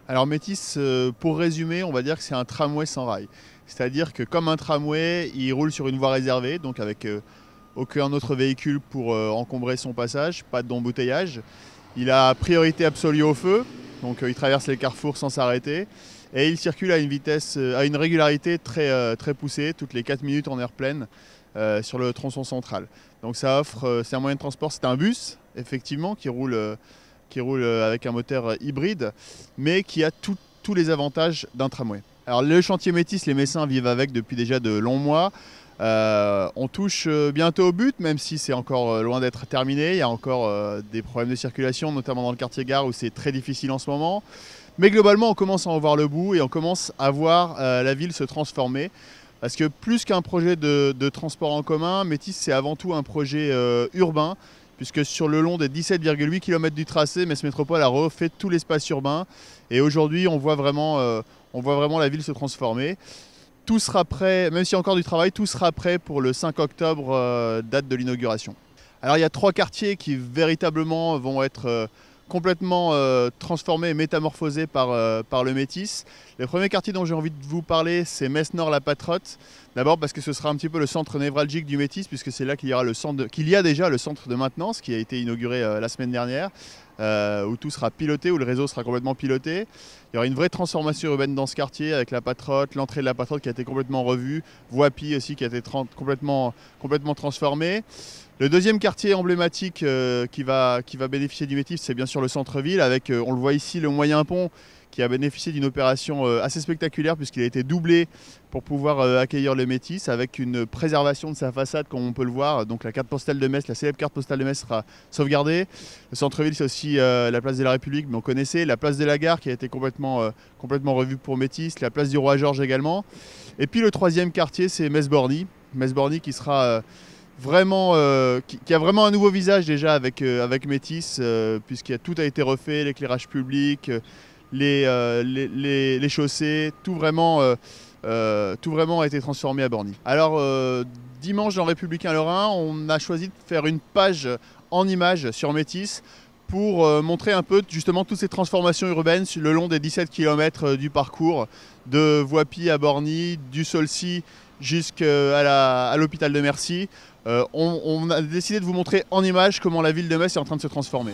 Alors Métis, pour résumer, on va dire que c'est un tramway sans rail. C'est-à-dire que comme un tramway, il roule sur une voie réservée, donc avec aucun autre véhicule pour encombrer son passage, pas d'embouteillage. Il a priorité absolue au feu, donc il traverse les carrefours sans s'arrêter. Et il circule à une vitesse, à une régularité très poussée, toutes les 4 minutes en air pleine, sur le tronçon central. Donc ça offre, c'est un moyen de transport, c'est un bus, effectivement, qui roule avec un moteur hybride, mais qui a tous les avantages d'un tramway. Alors le chantier Métis, les Messins vivent avec depuis déjà de longs mois. On touche bientôt au but, même si c'est encore loin d'être terminé. Il y a encore des problèmes de circulation, notamment dans le quartier gare où c'est très difficile en ce moment. Mais globalement, on commence à en voir le bout et on commence à voir la ville se transformer. Parce que plus qu'un projet de transport en commun, Métis, c'est avant tout un projet urbain, puisque sur le long des 17,8 km du tracé, Metz Métropole a refait tout l'espace urbain. Et aujourd'hui, on voit vraiment la ville se transformer. Tout sera prêt, même s'il y a encore du travail, tout sera prêt pour le 5 octobre, date de l'inauguration. Alors il y a 3 quartiers qui véritablement vont être complètement transformés et métamorphosés par le Métis. Le premier quartier dont j'ai envie de vous parler, c'est Metz-Nord-La-Patrotte. D'abord parce que ce sera un petit peu le centre névralgique du Métis, puisque c'est là qu'il y a déjà le centre de maintenance qui a été inauguré la semaine dernière, où tout sera piloté, où le réseau sera complètement piloté. Il y aura une vraie transformation urbaine dans ce quartier avec la Patrotte, l'entrée de la Patrotte qui a été complètement revue, Voipy aussi qui a été complètement transformée. Le deuxième quartier emblématique qui va bénéficier du Métis, c'est bien sûr le centre-ville, avec, on le voit ici, le moyen pont qui a bénéficié d'une opération assez spectaculaire puisqu'il a été doublé pour pouvoir accueillir le Métis, avec une préservation de sa façade comme on peut le voir. Donc la carte postale de Metz, la célèbre carte postale de Metz sera sauvegardée. Le centre-ville, c'est aussi la place de la République, mais on connaissait, la place de la Gare qui a été complètement revue pour Métis, la place du Roi Georges également. Et puis le troisième quartier, c'est Metz-Borny. Metz-Borny qui sera qui a vraiment un nouveau visage déjà avec Métis, tout a été refait, l'éclairage public, les chaussées, tout vraiment a été transformé à Borny. Alors dimanche dans Républicain Lorrain, on a choisi de faire une page en images sur Métis pour montrer un peu justement toutes ces transformations urbaines le long des 17 km du parcours de Voipy à Borny, du Saulcy jusqu'à l'hôpital de Mercy. On a décidé de vous montrer en images comment la ville de Metz est en train de se transformer.